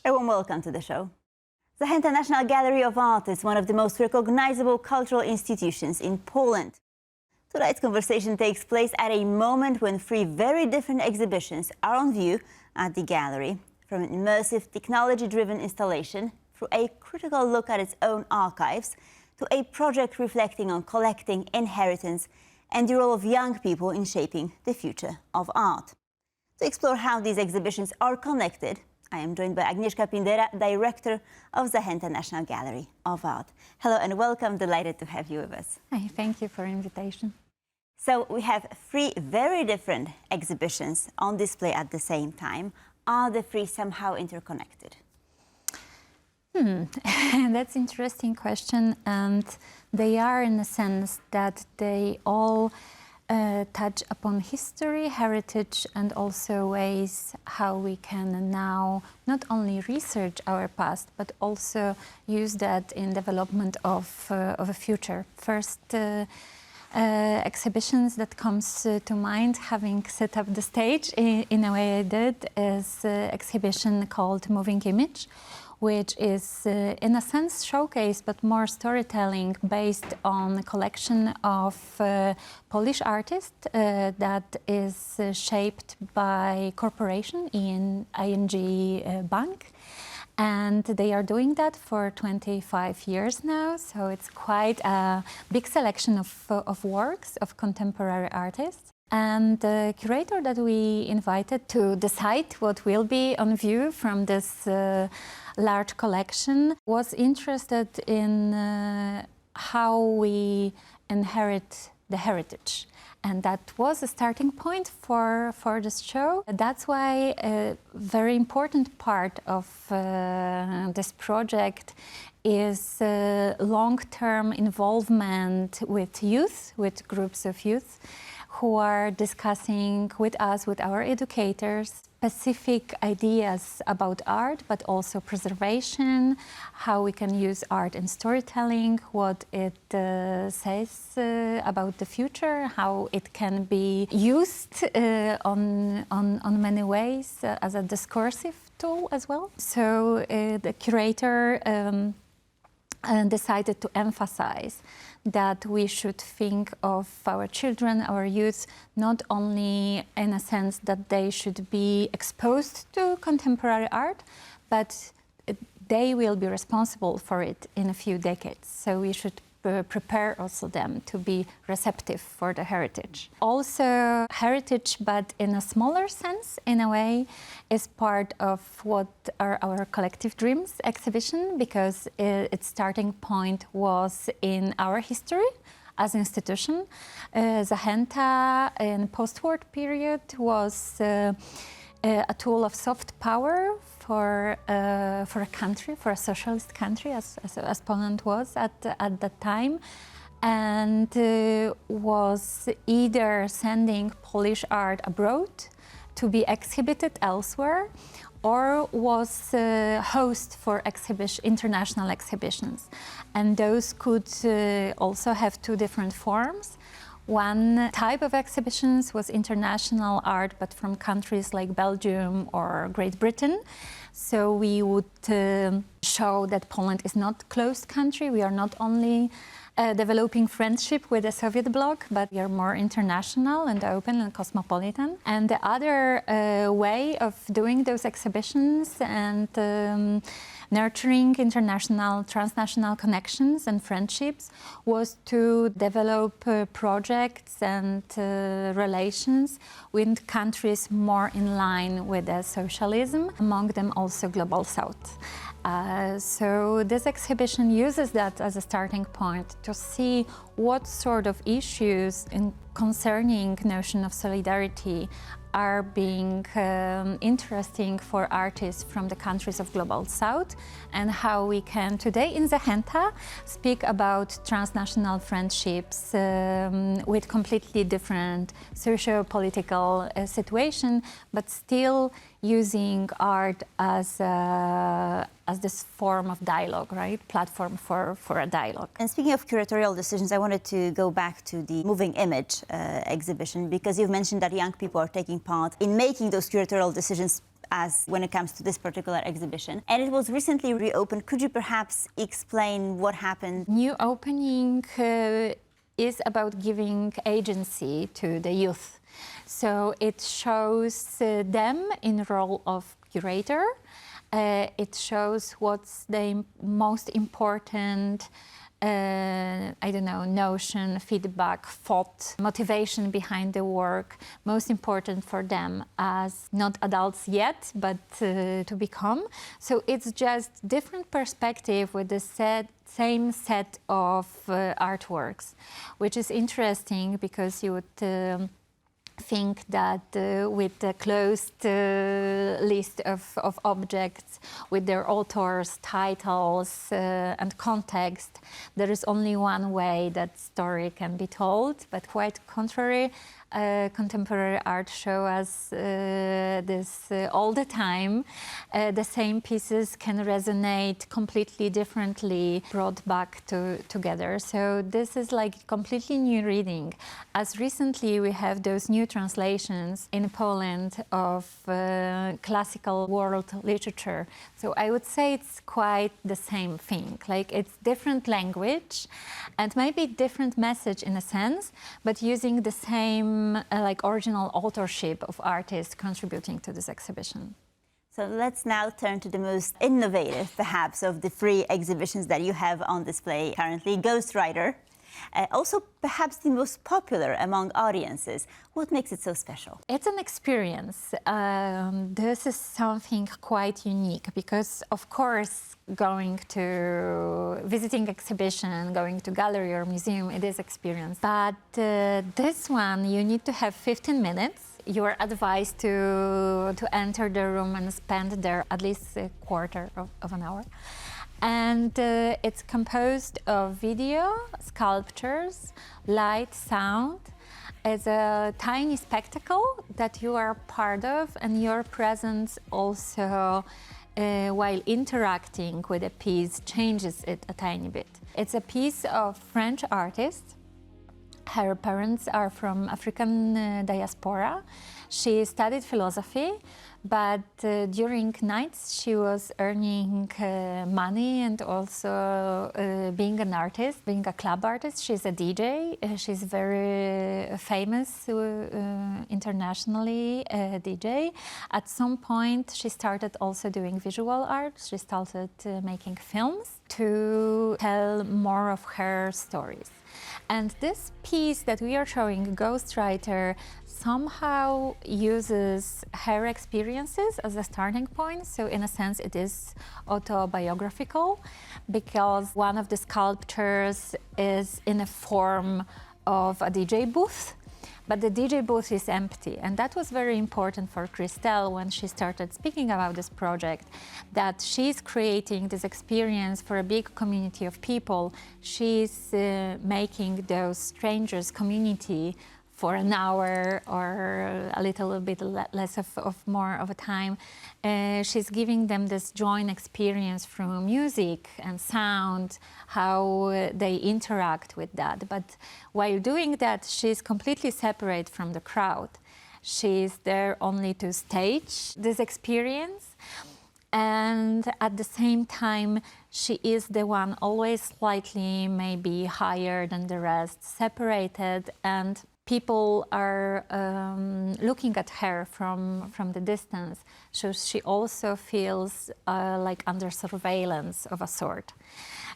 A warm welcome to the show. Zachęta National Gallery of Art is one of the most recognizable cultural institutions in Poland. Tonight's conversation takes place at a moment when three very different exhibitions are on view at the gallery. From an immersive, technology-driven installation, through a critical look at its own archives, to a project reflecting on collecting, inheritance, and the role of young people in shaping the future of art. To explore how these exhibitions are connected, I am joined by Agnieszka Pindera, Director of Zachęta National Gallery of Art. Hello and welcome, delighted to have you with us. Hi, thank you for the invitation. So we have three very different exhibitions on display at the same time. Are the three somehow interconnected? That's an interesting question, and they are in the sense that they all touch upon history, heritage, and also ways how we can now not only research our past, but also use that in development of a future. First exhibitions that comes to mind, having set up the stage in a way I did, is exhibition called Moving Image, which is in a sense showcase, but more storytelling based on a collection of Polish artists that is shaped by corporation in ING Bank. And they are doing that for 25 years now, so it's quite a big selection of works of contemporary artists. And the curator that we invited to decide what will be on view from this large collection was interested in how we inherit the heritage. And that was a starting point for this show. That's why a very important part of this project is long-term involvement with youth, with groups of youth, who are discussing with us, with our educators, specific ideas about art, but also preservation, how we can use art in storytelling, what it says about the future, how it can be used on many ways as a discursive tool as well. So the curator decided to emphasize that we should think of our children, our youth, not only in a sense that they should be exposed to contemporary art, but they will be responsible for it in a few decades. So we should prepare also them to be receptive for the heritage. Also, heritage, but in a smaller sense, in a way, is part of what are our collective dreams exhibition, because its starting point was in our history as an institution. Zachęta in post-war period was a tool of soft power for a country, for a socialist country, as Poland was at that time, and was either sending Polish art abroad to be exhibited elsewhere, or was host for international exhibitions. And those could also have two different forms. One type of exhibitions was international art, but from countries like Belgium or Great Britain. So we would show that Poland is not a closed country. We are not only developing friendship with the Soviet bloc, but we are more international and open and cosmopolitan. And the other way of doing those exhibitions and nurturing international, transnational connections and friendships was to develop projects and relations with countries more in line with socialism, among them also Global South. So this exhibition uses that as a starting point to see what sort of issues concerning notion of solidarity are being interesting for artists from the countries of Global South, and how we can today in Zachęta speak about transnational friendships with completely different socio-political situation, but still using art as this form of dialogue, right? Platform for a dialogue. And speaking of curatorial decisions, I wanted to go back to the Moving Image exhibition, because you've mentioned that young people are taking part in making those curatorial decisions as when it comes to this particular exhibition. And it was recently reopened. Could you perhaps explain what happened? New opening is about giving agency to the youth. So it shows them in the role of curator. It shows what's the most important notion, feedback, thought, motivation behind the work, most important for them as not adults yet, but to become. So it's just different perspective with the same set of artworks, which is interesting because you would think that with the closed list of objects, with their authors, titles, and context, there is only one way that story can be told, but quite contrary. Contemporary art show us this all the time. The same pieces can resonate completely differently, brought back together. So this is like completely new reading. As recently we have those new translations in Poland of classical world literature. So I would say it's quite the same thing. Like it's different language and maybe different message in a sense, but using the same like original authorship of artists contributing to this exhibition. So let's now turn to the most innovative, perhaps, of the 3 exhibitions that you have on display currently, Ghostwriter. Also, perhaps the most popular among audiences. What makes it so special? It's an experience. This is something quite unique because, of course, going to visiting exhibition, going to gallery or museum, it is experience. But this one, you need to have 15 minutes. You are advised to enter the room and spend there at least a quarter of an hour. And it's composed of video, sculptures, light, sound. It's a tiny spectacle that you are part of, and your presence also, while interacting with a piece, changes it a tiny bit. It's a piece of French artist. Her parents are from African diaspora. She studied philosophy, but during nights she was earning money and also being an artist, being a club artist. She's a DJ. She's very famous internationally DJ. At some point she started also doing visual art. She started making films to tell more of her stories. And this piece that we are showing, Ghostwriter, somehow uses her experiences as a starting point. So in a sense, it is autobiographical because one of the sculptures is in a form of a DJ booth, but the DJ booth is empty. And that was very important for Christelle when she started speaking about this project, that she's creating this experience for a big community of people. She's making those strangers community for an hour or a little bit less of more of a time. She's giving them this joint experience through music and sound, how they interact with that. But while doing that, she's completely separate from the crowd. She's there only to stage this experience. And at the same time, she is the one always slightly maybe higher than the rest, separated, and people are looking at her from the distance. So she also feels like under surveillance of a sort.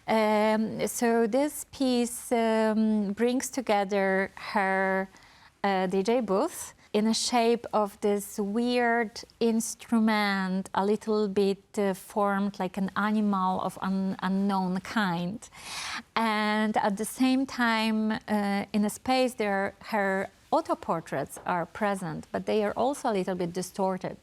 So this piece brings together her DJ booth in a shape of this weird instrument, a little bit formed like an animal of an unknown kind. And at the same time, in a space there, her autoportraits are present, but they are also a little bit distorted.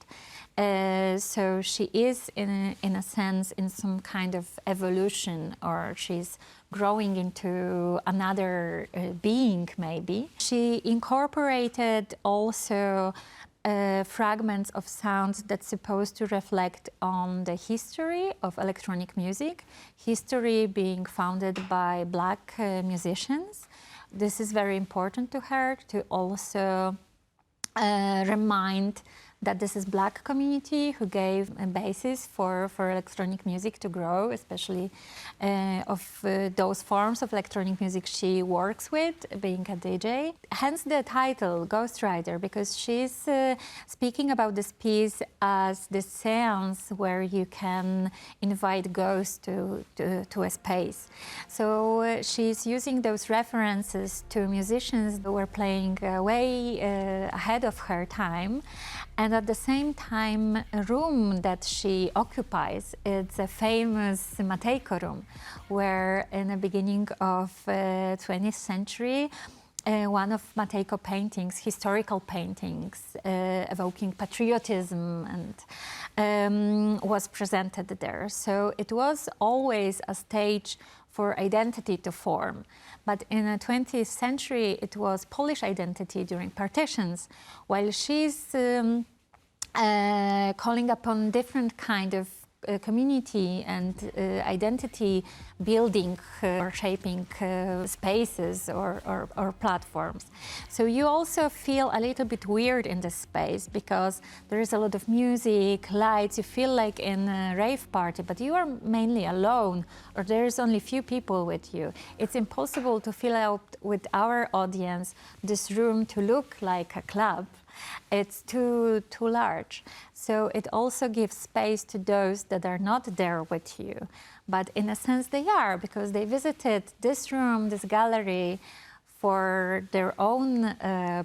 So she is, in a sense, in some kind of evolution, or she's growing into another being, maybe. She incorporated also fragments of sounds that's supposed to reflect on the history of electronic music, history being founded by Black musicians. This is very important to her, to also remind that this is Black community who gave a basis for electronic music to grow, especially of those forms of electronic music she works with, being a DJ. Hence the title, Ghost Rider, because she's speaking about this piece as this seance where you can invite ghosts to a space. So she's using those references to musicians who were playing way ahead of her time. And at the same time, a room that she occupies, it's a famous Matejko room, where in the beginning of 20th century, one of Matejko paintings, historical paintings, evoking patriotism, and was presented there. So it was always a stage for identity to form. But in the 20th century, it was Polish identity during partitions, while she's calling upon different kind of community and identity building or shaping spaces or platforms. So you also feel a little bit weird in this space because there is a lot of music, lights, you feel like in a rave party, but you are mainly alone or there is only few people with you. It's impossible to fill out with our audience this room to look like a club. It's too large. So it also gives space to those that are not there with you. But in a sense they are, because they visited this room, this gallery, for their own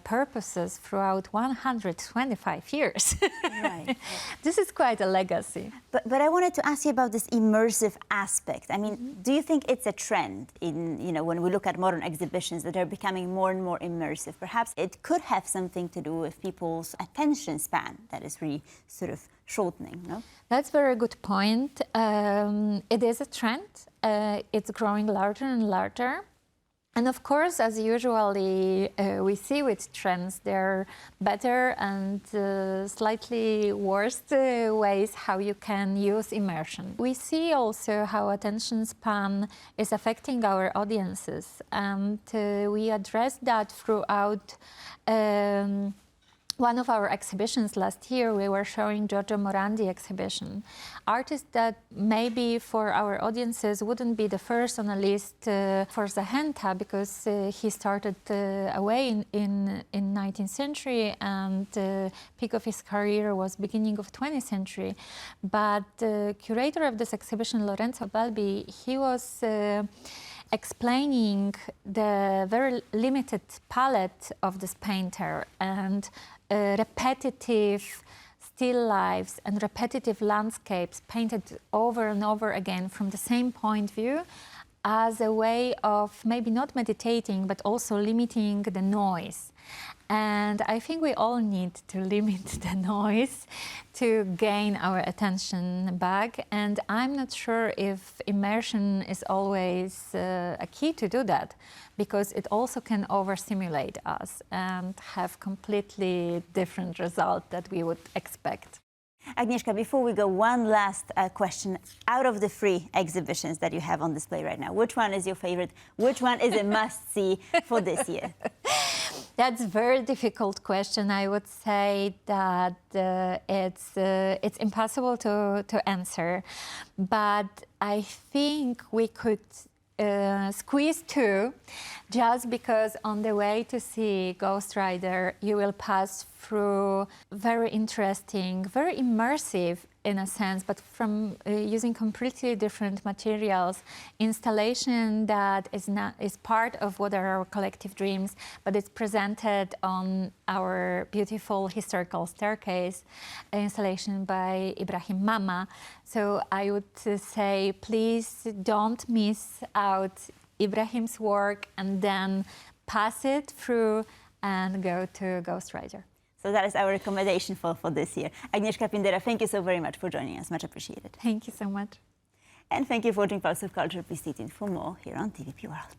purposes throughout 125 years. Right. This is quite a legacy. But I wanted to ask you about this immersive aspect. I mean, do you think it's a trend in, when we look at modern exhibitions that are becoming more and more immersive? Perhaps it could have something to do with people's attention span that is really sort of shortening, no? That's a very good point. It is a trend. It's growing larger and larger. And of course, as usually we see with trends, there are better and slightly worse ways how you can use immersion. We see also how attention span is affecting our audiences, and we address that throughout one of our exhibitions last year. We were showing Giorgio Morandi exhibition. Artist that maybe for our audiences wouldn't be the first on the list for Zachęta, because he started away in 19th century, and peak of his career was beginning of 20th century. But the curator of this exhibition, Lorenzo Balbi, he was explaining the very limited palette of this painter and repetitive still lifes and repetitive landscapes painted over and over again from the same point of view, as a way of maybe not meditating, but also limiting the noise. And I think we all need to limit the noise to gain our attention back. And I'm not sure if immersion is always a key to do that, because it also can overstimulate us and have completely different result that we would expect. Agnieszka, before we go, one last question. Out of the 3 exhibitions that you have on display right now, which one is your favorite? Which one is a must-see for this year? That's a very difficult question. I would say that it's impossible to answer, but I think we could squeeze 2, just because on the way to see Ghost Rider, you will pass through very interesting, very immersive in a sense, but from using completely different materials, installation that is part of what are our collective dreams, but it's presented on our beautiful historical staircase installation by Ibrahim Mama. So I would say, please don't miss out Ibrahim's work and then pass it through and go to Ghost Rider. So that is our recommendation for this year. Agnieszka Pindera, thank you so very much for joining us. Much appreciated. Thank you so much. And thank you for watching Pulse of Culture. Please stay tuned for more here on TVP World.